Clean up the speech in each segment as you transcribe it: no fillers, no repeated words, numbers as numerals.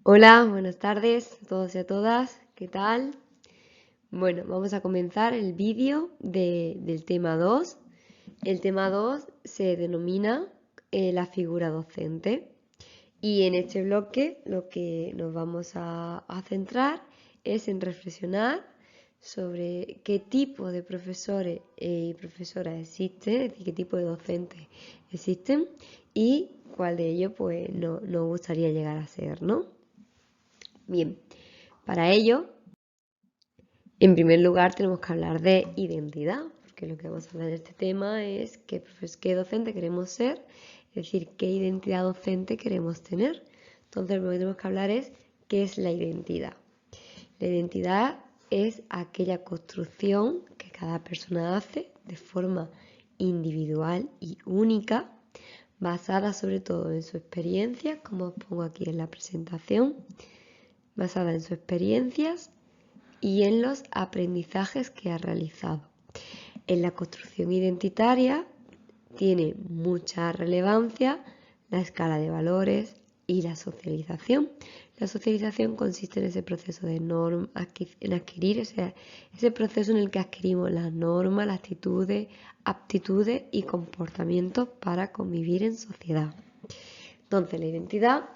Hola, buenas tardes a todos y a todas, ¿qué tal? Bueno, vamos a comenzar el vídeo del tema 2. El tema 2 se denomina la figura docente y en este bloque lo que nos vamos a centrar es en reflexionar sobre qué tipo de profesores y profesoras existen, es decir, qué tipo de docentes existen y cuál de ellos pues nos gustaría llegar a ser, ¿no? Bien, para ello, en primer lugar, tenemos que hablar de identidad, porque lo que vamos a hablar en este tema es qué docente queremos ser, es decir, qué identidad docente queremos tener. Entonces, lo que tenemos que hablar es qué es la identidad. La identidad es aquella construcción que cada persona hace de forma individual y única, basada sobre todo en su experiencia, como os pongo aquí en la presentación, basada en sus experiencias y en los aprendizajes que ha realizado. En la construcción identitaria tiene mucha relevancia la escala de valores y la socialización. La socialización consiste en ese proceso de en adquirir ese proceso en el que adquirimos las normas, las actitudes, aptitudes y comportamientos para convivir en sociedad. Entonces, la identidad,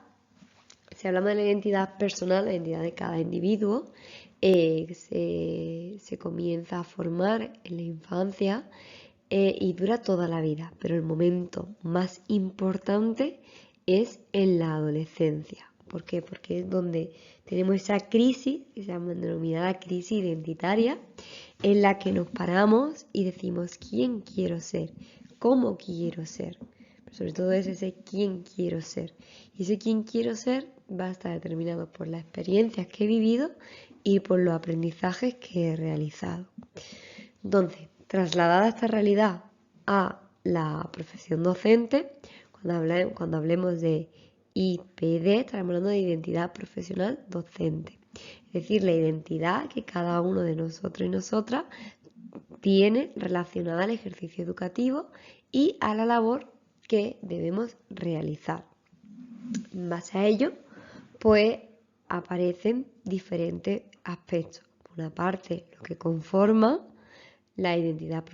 si hablamos de la identidad personal, la identidad de cada individuo, se comienza a formar en la infancia y dura toda la vida, pero el momento más importante es en la adolescencia. ¿Por qué? Porque es donde tenemos esa crisis, que se llama denominada crisis identitaria, en la que nos paramos y decimos quién quiero ser, cómo quiero ser. Pero sobre todo es ese quién quiero ser. Y ese quién quiero ser va a estar determinado por las experiencias que he vivido y por los aprendizajes que he realizado. Entonces, trasladada esta realidad a la profesión docente, cuando hablemos de IPD, estaremos hablando de identidad profesional docente. Es decir, la identidad que cada uno de nosotros y nosotras tiene relacionada al ejercicio educativo y a la labor que debemos realizar. En base a ello, pues aparecen diferentes aspectos. Por una parte, lo que conforma la identidad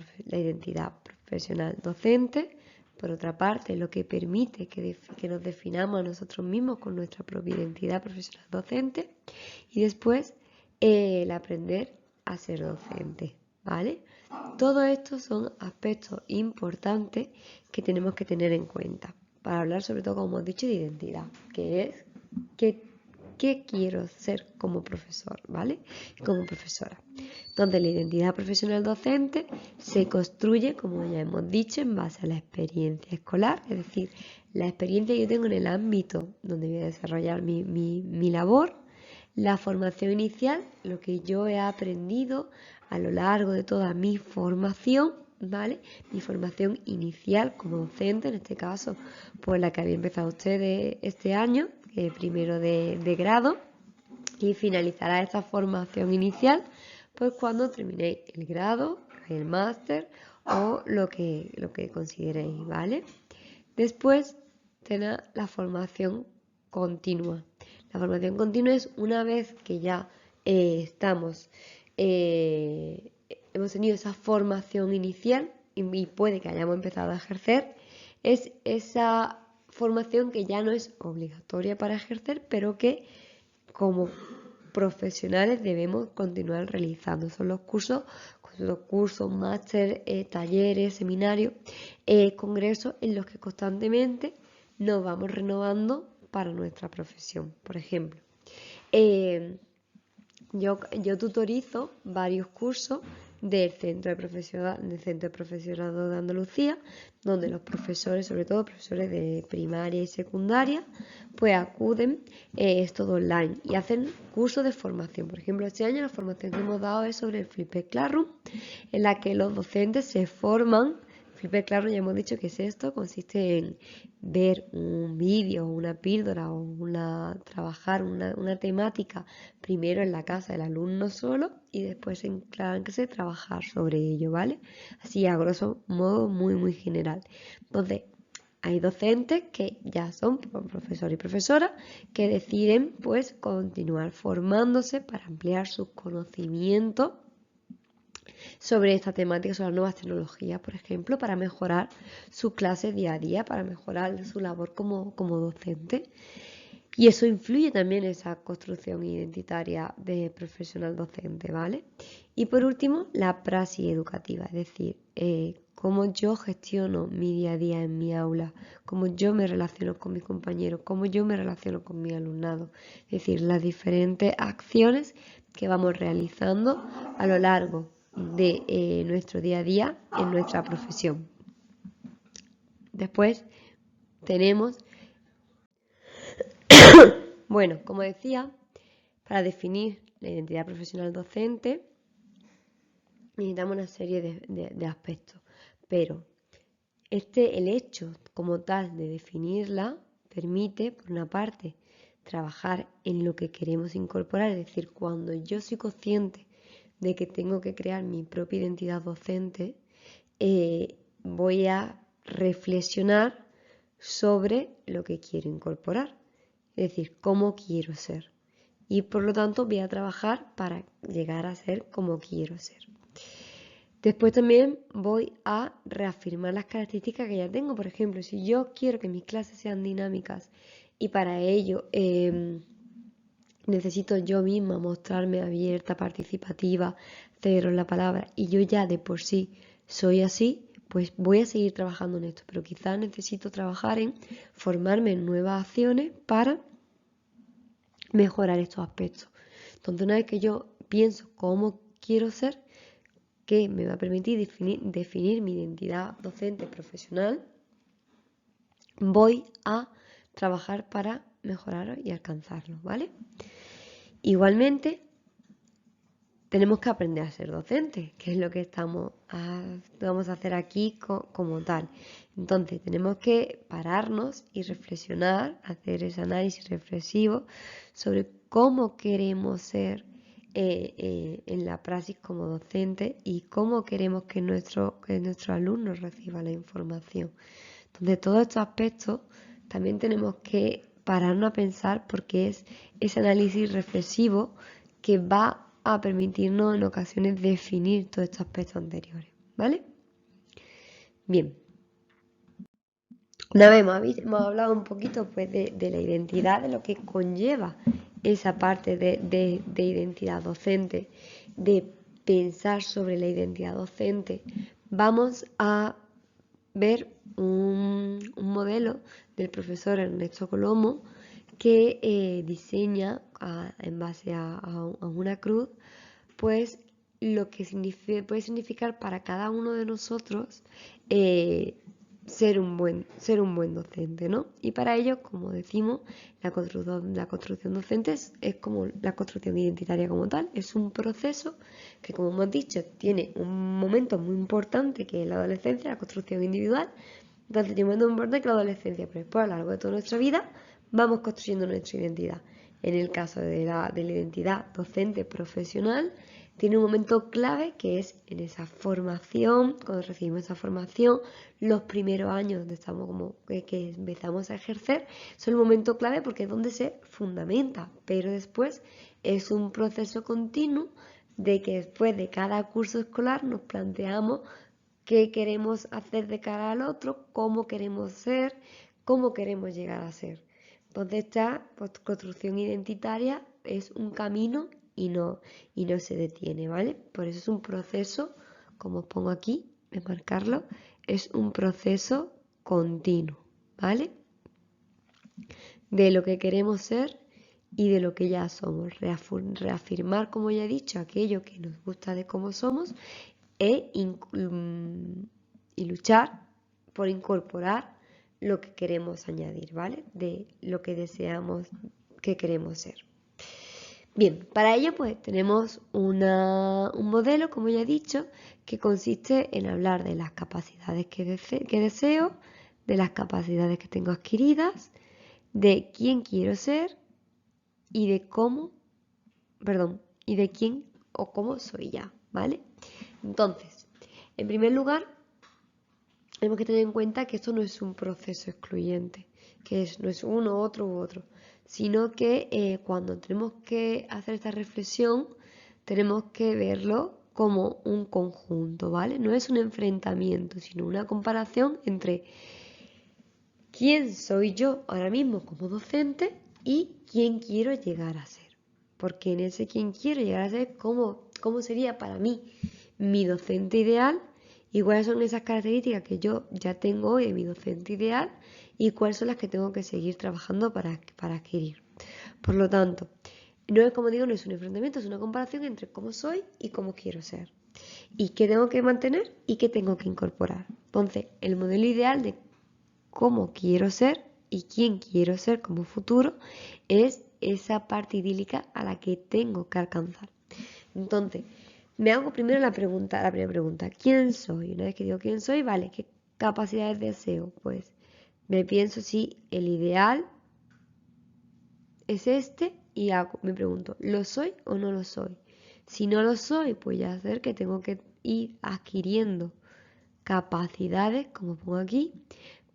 profesional docente. Por otra parte, lo que permite que nos definamos a nosotros mismos con nuestra propia identidad profesional docente. Y después, el aprender a ser docente, ¿vale? Todo esto son aspectos importantes que tenemos que tener en cuenta para hablar sobre todo, como hemos dicho, de identidad, que es qué quiero ser como profesor, ¿vale? Como profesora. Entonces, la identidad profesional docente se construye, como ya hemos dicho, en base a la experiencia escolar, es decir, la experiencia que yo tengo en el ámbito donde voy a desarrollar mi labor, la formación inicial, lo que yo he aprendido a lo largo de toda mi formación, ¿vale? Mi formación inicial como docente, en este caso, pues la que había empezado ustedes este año, primero de grado, y finalizará esta formación inicial pues cuando terminéis el grado, el máster o lo que consideréis, ¿vale? Después tenéis la formación continua. La formación continua es una vez que ya hemos tenido esa formación inicial y puede que hayamos empezado a ejercer, es esa formación que ya no es obligatoria para ejercer, pero que como profesionales debemos continuar realizando. Son los cursos, máster, talleres, seminarios, congresos en los que constantemente nos vamos renovando para nuestra profesión. Por ejemplo, yo tutorizo varios cursos del Centro de Profesorado de Andalucía, donde los profesores, sobre todo profesores de primaria y secundaria, pues acuden, es todo online y hacen cursos de formación. Por ejemplo, este año la formación que hemos dado es sobre el Flipped Classroom, en la que los docentes se forman. Flipped Classroom, ya hemos dicho que es esto, consiste en ver un vídeo, una píldora o trabajar una temática primero en la casa del alumno solo y después en clase trabajar sobre ello, ¿vale? Así a grosso modo muy general. Entonces, hay docentes que ya son profesor y profesora que deciden pues continuar formándose para ampliar sus conocimientos sobre esta temática, sobre las nuevas tecnologías, por ejemplo, para mejorar sus clases día a día, para mejorar su labor como docente. Y eso influye también en esa construcción identitaria de profesional docente, ¿vale? Y por último, la praxis educativa, es decir, cómo yo gestiono mi día a día en mi aula, cómo yo me relaciono con mis compañeros, cómo yo me relaciono con mi alumnado. Es decir, las diferentes acciones que vamos realizando a lo largo de nuestro día a día en nuestra profesión. Después tenemos, bueno, como decía, para definir la identidad profesional docente necesitamos una serie de aspectos, pero el hecho como tal de definirla permite, por una parte, trabajar en lo que queremos incorporar, es decir, cuando yo soy consciente de que tengo que crear mi propia identidad docente, voy a reflexionar sobre lo que quiero incorporar, es decir, cómo quiero ser. Y por lo tanto voy a trabajar para llegar a ser como quiero ser. Después también voy a reafirmar las características que ya tengo. Por ejemplo, si yo quiero que mis clases sean dinámicas y para ello necesito yo misma mostrarme abierta, participativa, ceder la palabra y yo ya de por sí soy así, pues voy a seguir trabajando en esto. Pero quizás necesito trabajar en formarme en nuevas acciones para mejorar estos aspectos. Entonces, una vez que yo pienso cómo quiero ser, que me va a permitir definir mi identidad docente profesional, voy a trabajar para mejorar y alcanzarlo, ¿vale? Igualmente, tenemos que aprender a ser docentes, que es lo que vamos a hacer aquí como tal. Entonces, tenemos que pararnos y reflexionar, hacer ese análisis reflexivo sobre cómo queremos ser en la praxis como docente y cómo queremos que nuestro alumno reciba la información. Entonces, todos estos aspectos también tenemos que pararnos a pensar porque es ese análisis reflexivo que va a permitirnos en ocasiones definir todos estos aspectos anteriores, ¿vale? Bien. Una vez hemos hablado un poquito pues, de la identidad, de lo que conlleva esa parte de identidad docente, de pensar sobre la identidad docente. Vamos a ver un modelo del profesor Ernesto Colomo que diseña en base a una cruz, pues lo que puede significar para cada uno de nosotros ser un buen docente, ¿no? Y para ello, como decimos, la construcción docente es como la construcción identitaria como tal, es un proceso que, como hemos dicho, tiene un momento muy importante que es la adolescencia, la construcción individual. Entonces, tiene un momento muy importante que la adolescencia, pero después a lo largo de toda nuestra vida vamos construyendo nuestra identidad. En el caso de la identidad docente profesional, tiene un momento clave que es en esa formación, cuando recibimos esa formación, los primeros años donde estamos como que empezamos a ejercer, son el momento clave porque es donde se fundamenta, pero después es un proceso continuo de que después de cada curso escolar nos planteamos qué queremos hacer de cara al otro, cómo queremos ser, cómo queremos llegar a ser. Entonces esta construcción identitaria es un camino y no se detiene, ¿vale? Por eso es un proceso, como os pongo aquí, de marcarlo, es un proceso continuo, ¿vale? De lo que queremos ser y de lo que ya somos. Reafirmar, como ya he dicho, aquello que nos gusta de cómo somos y luchar por incorporar lo que queremos añadir, ¿vale? De lo que deseamos que queremos ser. Bien, para ello pues tenemos un modelo, como ya he dicho, que consiste en hablar de las capacidades que deseo, de las capacidades que tengo adquiridas, de quién quiero ser y de y de quién o cómo soy ya, ¿vale? Entonces, en primer lugar, tenemos que tener en cuenta que esto no es un proceso excluyente, no es uno, otro u otro, sino que cuando tenemos que hacer esta reflexión, tenemos que verlo como un conjunto, ¿vale? No es un enfrentamiento, sino una comparación entre quién soy yo ahora mismo como docente y quién quiero llegar a ser. Porque en ese quién quiero llegar a ser, cómo sería para mí mi docente ideal y cuáles son esas características que yo ya tengo hoy de mi docente ideal y cuáles son las que tengo que seguir trabajando para adquirir. Por lo tanto, no es, como digo, no es un enfrentamiento, es una comparación entre cómo soy y cómo quiero ser. Y qué tengo que mantener y qué tengo que incorporar. Entonces, el modelo ideal de cómo quiero ser y quién quiero ser como futuro es esa parte idílica a la que tengo que alcanzar. Entonces, me hago primero la primera pregunta, ¿quién soy? Una vez que digo quién soy, vale, ¿qué capacidades deseo? Pues me pienso si el ideal es este y me pregunto, ¿lo soy o no lo soy? Si no lo soy, pues ya sé que tengo que ir adquiriendo capacidades, como pongo aquí,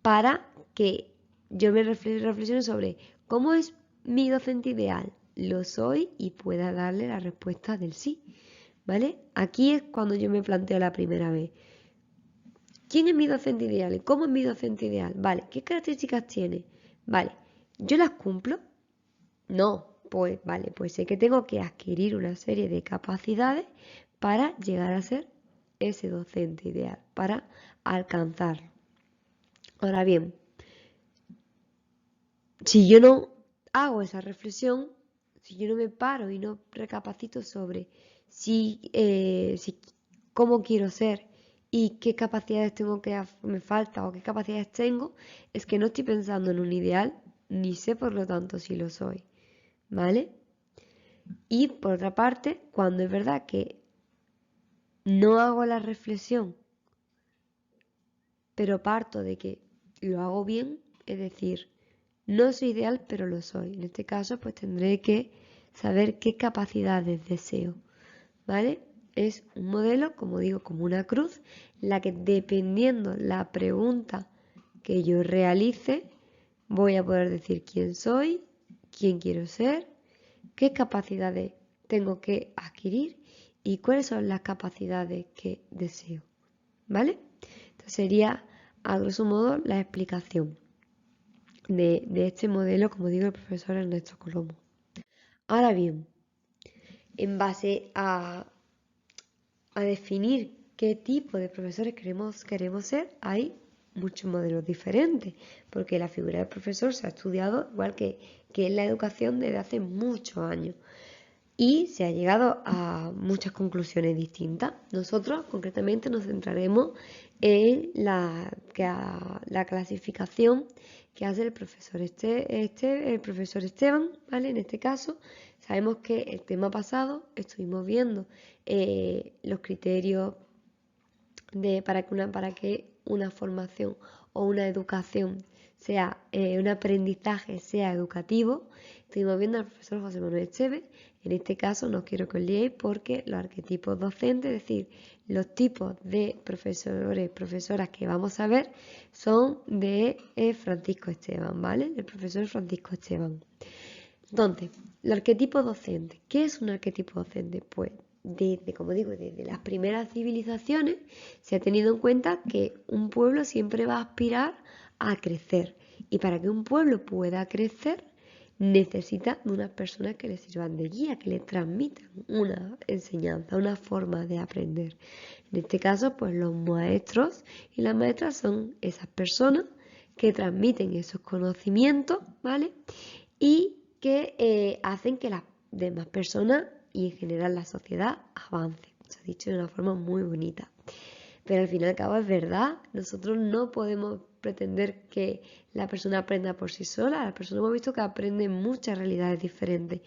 para que yo me reflexione sobre cómo es mi docente ideal. Lo soy y pueda darle la respuesta del sí. ¿Vale? Aquí es cuando yo me planteo la primera vez. ¿Quién es mi docente ideal? ¿Y cómo es mi docente ideal? Vale, ¿qué características tiene? Vale, ¿yo las cumplo? No, pues vale, pues sé que tengo que adquirir una serie de capacidades para llegar a ser ese docente ideal, para alcanzarlo. Ahora bien, si yo no hago esa reflexión, si yo no me paro y no recapacito sobre cómo quiero ser y qué capacidades me falta o qué capacidades tengo, es que no estoy pensando en un ideal, ni sé por lo tanto si lo soy, ¿vale? Y por otra parte, cuando es verdad que no hago la reflexión, pero parto de que lo hago bien, es decir, no soy ideal, pero lo soy. En este caso, pues tendré que saber qué capacidades deseo, ¿vale? Es un modelo, como digo, como una cruz, la que dependiendo la pregunta que yo realice, voy a poder decir quién soy, quién quiero ser, qué capacidades tengo que adquirir y cuáles son las capacidades que deseo, ¿vale? Entonces sería, a grosso modo, la explicación de este modelo, como digo, el profesor Ernesto Colombo. Ahora bien, en base a definir qué tipo de profesores queremos ser, hay muchos modelos diferentes, porque la figura del profesor se ha estudiado igual que en la educación desde hace muchos años y se ha llegado a muchas conclusiones distintas. Nosotros concretamente nos centraremos en la clasificación que hace el profesor el profesor Esteban, ¿vale? En este caso, sabemos que el tema pasado estuvimos viendo los criterios para que una formación o una educación sea un aprendizaje sea educativo. Estuvimos viendo al profesor José Manuel Esteves. En este caso no quiero que os liéis porque los arquetipos docentes, es decir, los tipos de profesores, profesoras que vamos a ver son de Francisco Esteban, ¿vale? El profesor Francisco Esteban. Entonces, el arquetipo docente. ¿Qué es un arquetipo docente? Pues como digo, desde las primeras civilizaciones se ha tenido en cuenta que un pueblo siempre va a aspirar a crecer. Y para que un pueblo pueda crecer, necesita de unas personas que le sirvan de guía, que le transmitan una enseñanza, una forma de aprender. En este caso, pues los maestros y las maestras son esas personas que transmiten esos conocimientos, ¿vale? Y que hacen que las demás personas y en general la sociedad avance. Se ha dicho de una forma muy bonita. Pero al fin y al cabo es verdad, nosotros no podemos pretender que la persona aprenda por sí sola. Las personas hemos visto que aprenden muchas realidades diferentes,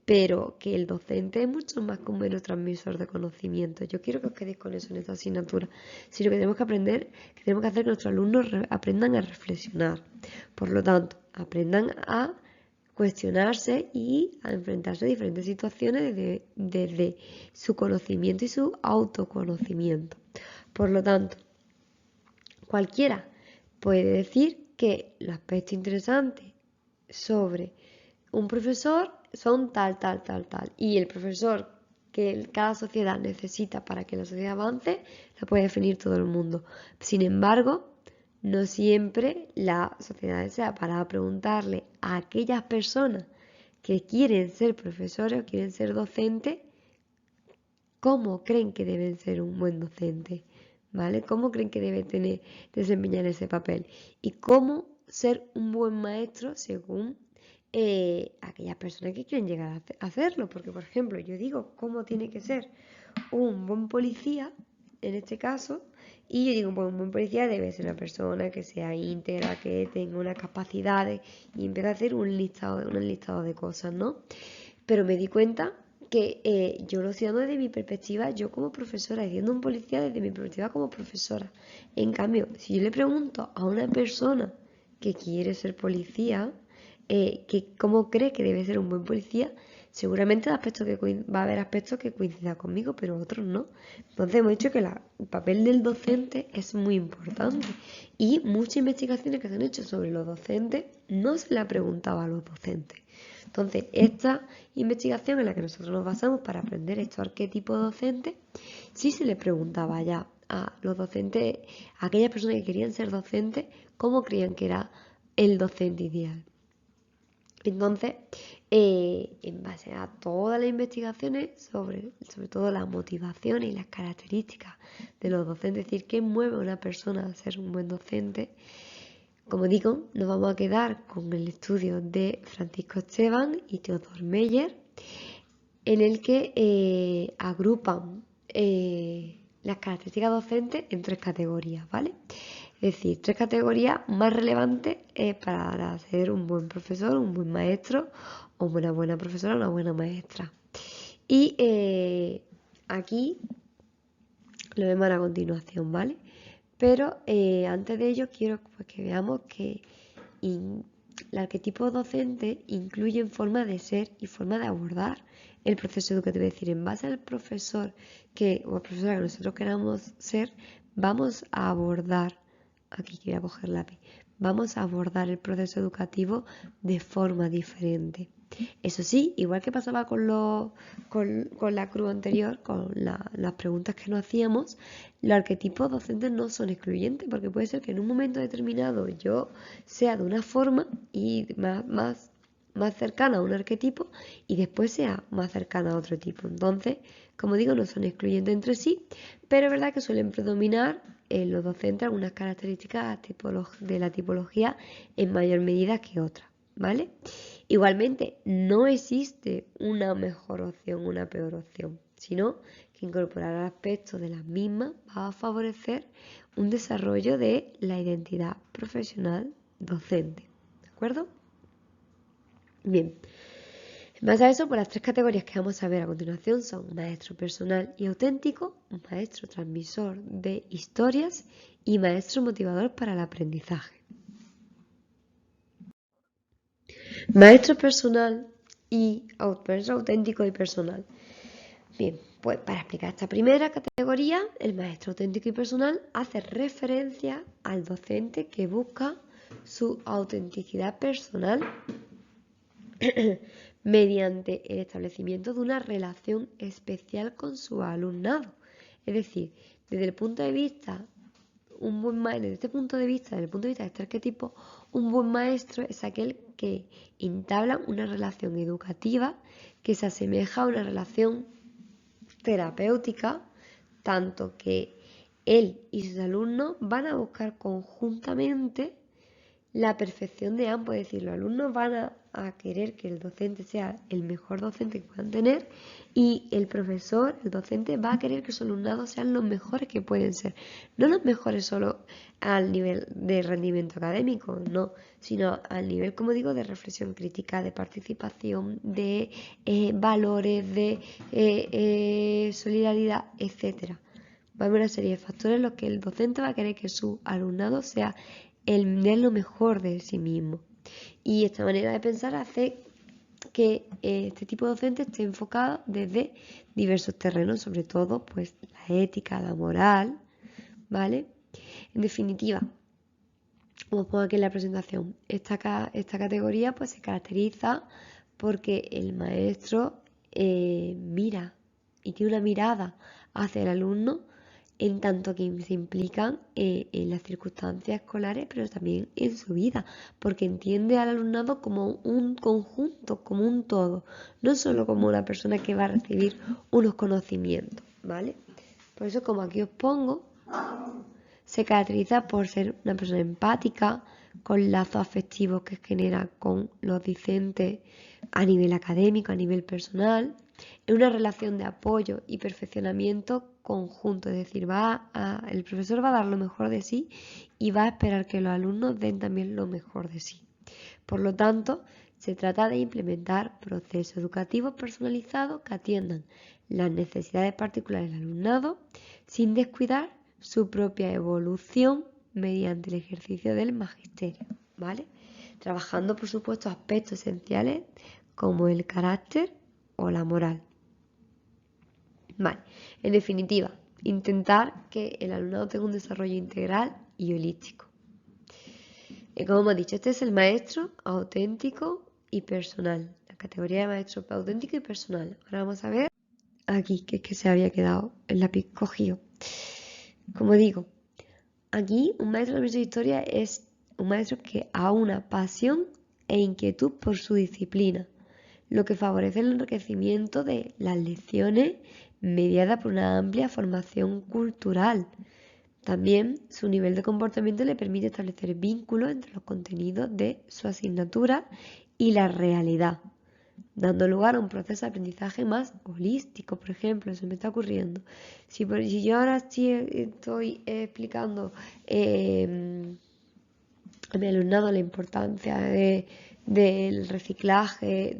pero que el docente es mucho más que un mero transmisor de conocimiento. Yo quiero que os quedéis con eso en esta asignatura, sino que tenemos que aprender, que tenemos que hacer que nuestros alumnos aprendan a reflexionar. Por lo tanto, aprendan a cuestionarse y a enfrentarse a diferentes situaciones desde su conocimiento y su autoconocimiento. Por lo tanto, Cualquiera puede decir que los aspectos interesantes sobre un profesor son tal, tal, tal, tal. Y el profesor que cada sociedad necesita para que la sociedad avance, lo puede definir todo el mundo. Sin embargo, no siempre la sociedad se ha parado a preguntarle a aquellas personas que quieren ser profesores o quieren ser docentes, cómo creen que deben ser un buen docente, ¿vale? ¿Cómo creen que debe desempeñar ese papel? Y cómo ser un buen maestro según aquellas personas que quieren llegar a hacerlo. Porque, por ejemplo, yo digo cómo tiene que ser un buen policía, en este caso, y yo digo, pues un buen policía debe ser una persona que sea íntegra, que tenga unas capacidades, y empiezo a hacer un listado de cosas, ¿no? Pero me di cuenta que yo lo estoy dando desde mi perspectiva, yo como profesora, diciendo un policía desde mi perspectiva como profesora. En cambio, si yo le pregunto a una persona que quiere ser policía, que cómo cree que debe ser un buen policía, seguramente va a haber aspectos que coincidan conmigo, pero otros no. Entonces hemos dicho que el papel del docente es muy importante y muchas investigaciones que se han hecho sobre los docentes no se le ha preguntado a los docentes. Entonces, esta investigación en la que nosotros nos basamos para aprender estos arquetipos docentes, sí se le preguntaba ya a los docentes, a aquellas personas que querían ser docentes, cómo creían que era el docente ideal. Entonces, en base a todas las investigaciones sobre todo las motivaciones y las características de los docentes, es decir, qué mueve a una persona a ser un buen docente, como digo, nos vamos a quedar con el estudio de Francisco Esteban y Theodor Meyer, en el que agrupan las características docentes en 3 categorías, ¿vale? Es decir, 3 categorías más relevantes para ser un buen profesor, un buen maestro, o una buena profesora, una buena maestra. Y aquí lo vemos a continuación, ¿vale? Pero antes de ello quiero que veamos que el arquetipo docente incluye forma de ser y forma de abordar el proceso educativo. Es decir, en base al profesor o profesora que nosotros queramos ser, vamos a abordar, aquí quiero coger lápiz, vamos a abordar el proceso educativo de forma diferente. Eso sí, igual que pasaba con la cruz anterior, con las preguntas que nos hacíamos, los arquetipos docentes no son excluyentes, porque puede ser que en un momento determinado yo sea de una forma y más cercana a un arquetipo y después sea más cercana a otro tipo. Entonces, como digo, no son excluyentes entre sí, pero es verdad que suelen predominar en los docentes algunas características de la tipología en mayor medida que otras, ¿vale? Igualmente, no existe una mejor opción, una peor opción, sino que incorporar aspectos de las mismas va a favorecer un desarrollo de la identidad profesional docente. ¿De acuerdo? Bien. En base a eso, pues las 3 categorías que vamos a ver a continuación son maestro personal y auténtico, maestro transmisor de historias y maestro motivador para el aprendizaje. Maestro personal y maestro auténtico y personal. Bien, pues para explicar esta primera categoría, el maestro auténtico y personal hace referencia al docente que busca su autenticidad personal mediante el establecimiento de una relación especial con su alumnado. Es decir, desde el punto de vista desde este punto de vista, desde el punto de vista de este arquetipo, un buen maestro es aquel que entabla una relación educativa que se asemeja a una relación terapéutica, tanto que él y sus alumnos van a buscar conjuntamente la perfección de ambos. Es decir, los alumnos van a querer que el docente sea el mejor docente que puedan tener y el profesor, el docente, va a querer que sus alumnados sean los mejores que pueden ser. No los mejores solo al nivel de rendimiento académico, no, sino al nivel, como digo, de reflexión crítica, de participación, de valores, de solidaridad, etcétera. Va a haber una serie de factores en los que el docente va a querer que su alumnado sea el lo mejor de sí mismo. Y esta manera de pensar hace que este tipo de docente esté enfocado desde diversos terrenos, sobre todo pues la ética, la moral, ¿vale? En definitiva, como pongo aquí en la presentación, esta categoría pues se caracteriza porque el maestro mira y tiene una mirada hacia el alumno en tanto que se implican en las circunstancias escolares, pero también en su vida, porque entiende al alumnado como un conjunto, como un todo, no solo como una persona que va a recibir unos conocimientos, ¿vale? Por eso, como aquí os pongo, se caracteriza por ser una persona empática, con lazos afectivos que genera con los discentes a nivel académico, a nivel personal, en una relación de apoyo y perfeccionamiento conjunto, es decir, el profesor va a dar lo mejor de sí y va a esperar que los alumnos den también lo mejor de sí. Por lo tanto, se trata de implementar procesos educativos personalizados que atiendan las necesidades particulares del alumnado sin descuidar su propia evolución mediante el ejercicio del magisterio, ¿vale? Trabajando, por supuesto, aspectos esenciales como el carácter o la moral. Vale, en definitiva, intentar que el alumnado tenga un desarrollo integral y holístico. Como hemos dicho, este es el maestro auténtico y personal, la categoría de maestro auténtico y personal. Ahora vamos a ver aquí, que es que se había quedado el lápiz cogido. Como digo, aquí un maestro de historia es un maestro que aúna pasión e inquietud por su disciplina, lo que favorece el enriquecimiento de las lecciones mediada por una amplia formación cultural. También su nivel de comportamiento le permite establecer vínculos entre los contenidos de su asignatura y la realidad, dando lugar a un proceso de aprendizaje más holístico. Por ejemplo, se me está ocurriendo, si yo ahora estoy explicando a mi alumnado la importancia del reciclaje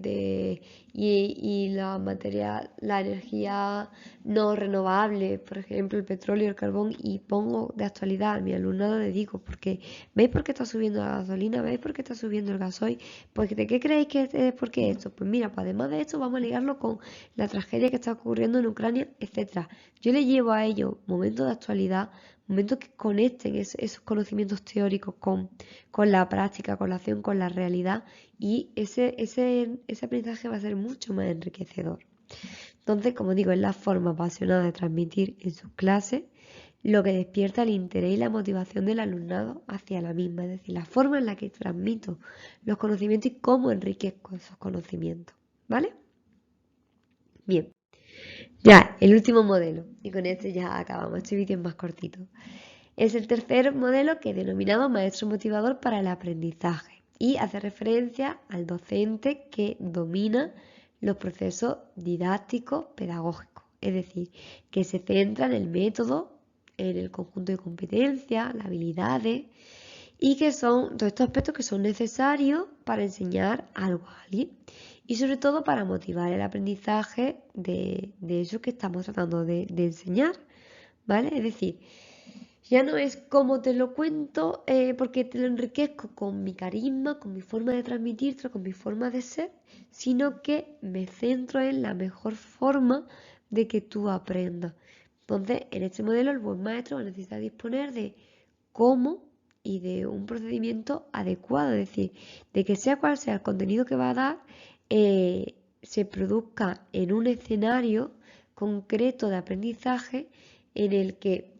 y la energía no renovable, por ejemplo el petróleo y el carbón, y pongo de actualidad a mi alumnado, le digo, porque ¿veis por qué está subiendo la gasolina? ¿Veis por qué está subiendo el gasoil? Pues ¿de qué creéis que es por qué esto? Pues mira, pues además de esto vamos a ligarlo con la tragedia que está ocurriendo en Ucrania, etcétera. Yo le llevo a ellos momentos de actualidad, momentos que conecten esos conocimientos teóricos con la práctica, con la acción, con la realidad, y ese aprendizaje va a ser mucho más enriquecedor. Entonces, como digo, es la forma apasionada de transmitir en sus clases lo que despierta el interés y la motivación del alumnado hacia la misma, es decir, la forma en la que transmito los conocimientos y cómo enriquezco esos conocimientos, ¿vale? Bien, ya, el último modelo, y con este ya acabamos, este vídeo es más cortito. Es el tercer modelo que denominamos maestro motivador para el aprendizaje y hace referencia al docente que domina los procesos didácticos pedagógicos, es decir, que se centra en el método, en el conjunto de competencias, las habilidades, y que son todos estos aspectos que son necesarios para enseñar algo a alguien y sobre todo para motivar el aprendizaje de eso que estamos tratando de enseñar, ¿vale? Es decir, ya no es como te lo cuento porque te lo enriquezco con mi carisma, con mi forma de transmitirte, con mi forma de ser, sino que me centro en la mejor forma de que tú aprendas. Entonces, en este modelo, el buen maestro va a necesitar disponer de cómo y de un procedimiento adecuado, es decir, de que sea cual sea el contenido que va a dar, se produzca en un escenario concreto de aprendizaje en el que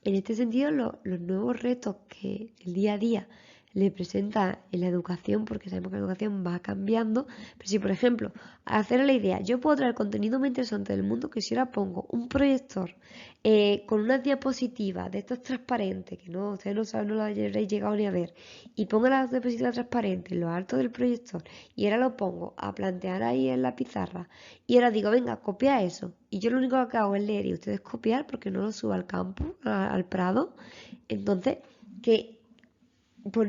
en este sentido, los nuevos retos que el día a día le presenta en la educación, porque sabemos que la educación va cambiando, pero si por ejemplo, al hacer la idea, yo puedo traer contenido muy interesante del mundo, que si ahora pongo un proyector con unas diapositivas de estos transparentes, que no, ustedes no saben, no lo habréis llegado ni a ver, y pongo las diapositivas transparentes en lo alto del proyector, y ahora lo pongo a plantear ahí en la pizarra, y ahora digo, venga, copia eso, y yo lo único que hago es leer y ustedes copiar, porque no lo subo al campo, al Prado, entonces, que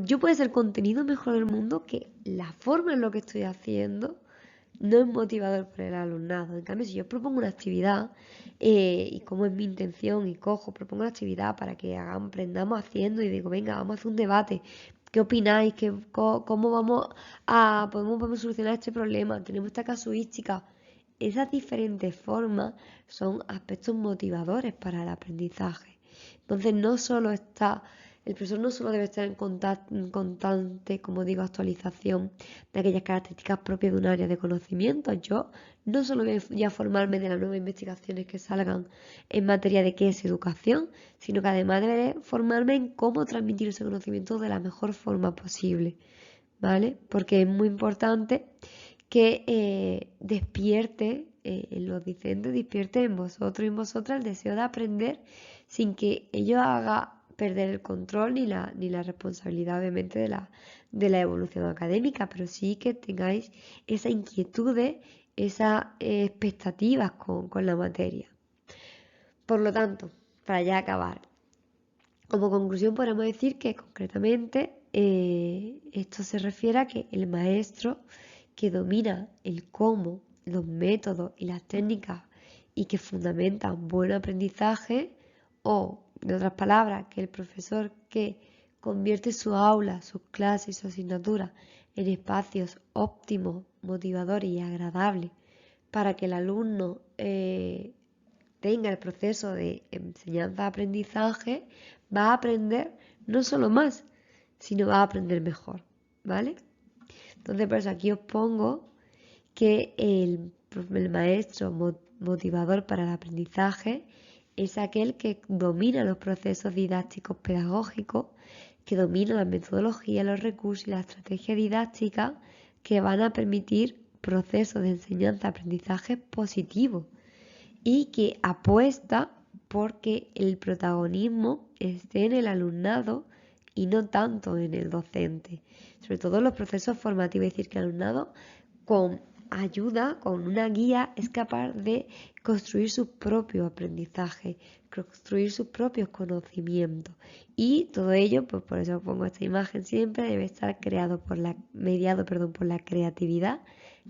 yo puede ser el contenido mejor del mundo, que la forma en lo que estoy haciendo no es motivador para el alumnado. En cambio, si yo propongo una actividad y como es mi intención y propongo una actividad para que aprendamos haciendo y digo, venga, vamos a hacer un debate. ¿Qué opináis? ¿Cómo podemos solucionar este problema? Tenemos esta casuística. Esas diferentes formas son aspectos motivadores para el aprendizaje. Entonces el profesor no solo debe estar en constante, como digo, actualización de aquellas características propias de un área de conocimiento. Yo no solo voy a formarme de las nuevas investigaciones que salgan en materia de qué es educación, sino que además debe formarme en cómo transmitir ese conocimiento de la mejor forma posible, ¿vale? Porque es muy importante que despierte en los discentes, despierte en vosotros y en vosotras el deseo de aprender sin que ello haga perder el control ni la responsabilidad, obviamente, de la evolución académica, pero sí que tengáis esas inquietudes, esas expectativas con la materia. Por lo tanto, para ya acabar, como conclusión podemos decir que concretamente esto se refiere a que el maestro que domina el cómo, los métodos y las técnicas y que fundamentan buen aprendizaje, o de otras palabras, que el profesor que convierte su aula, sus clases y su asignatura en espacios óptimos, motivadores y agradables para que el alumno tenga el proceso de enseñanza-aprendizaje, va a aprender no solo más, sino va a aprender mejor, ¿vale? Entonces, por eso aquí os pongo que el maestro motivador para el aprendizaje es aquel que domina los procesos didácticos pedagógicos, que domina la metodología, los recursos y la estrategia didáctica que van a permitir procesos de enseñanza-aprendizaje positivos y que apuesta porque el protagonismo esté en el alumnado y no tanto en el docente. Sobre todo en los procesos formativos, es decir, que el alumnado con ayuda, con una guía, es capaz de construir su propio aprendizaje, construir sus propios conocimientos. Y todo ello, pues por eso pongo esta imagen siempre, debe estar mediado por la creatividad,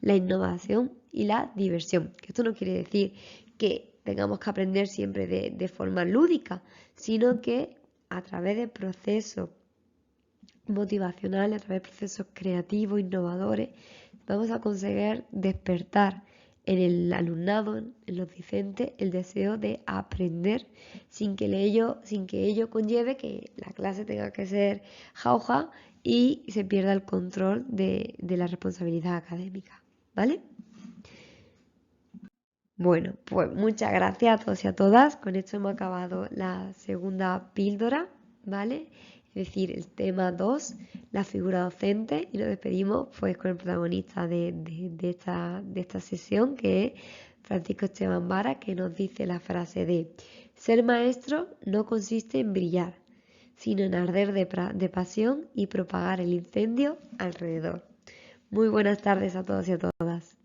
la innovación y la diversión. Que esto no quiere decir que tengamos que aprender siempre de forma lúdica, sino que a través de procesos motivacionales, a través de procesos creativos, innovadores, vamos a conseguir despertar en el alumnado, en los discentes, el deseo de aprender sin que ello conlleve que la clase tenga que ser jauja y se pierda el control de la responsabilidad académica, ¿vale? Bueno, pues muchas gracias a todos y a todas. Con esto hemos acabado la segunda píldora, ¿vale? Es decir, el tema 2, la figura docente, y nos despedimos pues con el protagonista de esta sesión, que es Francisco Esteban Vara, que nos dice la frase de: ser maestro no consiste en brillar, sino en arder de pasión y propagar el incendio alrededor. Muy buenas tardes a todos y a todas.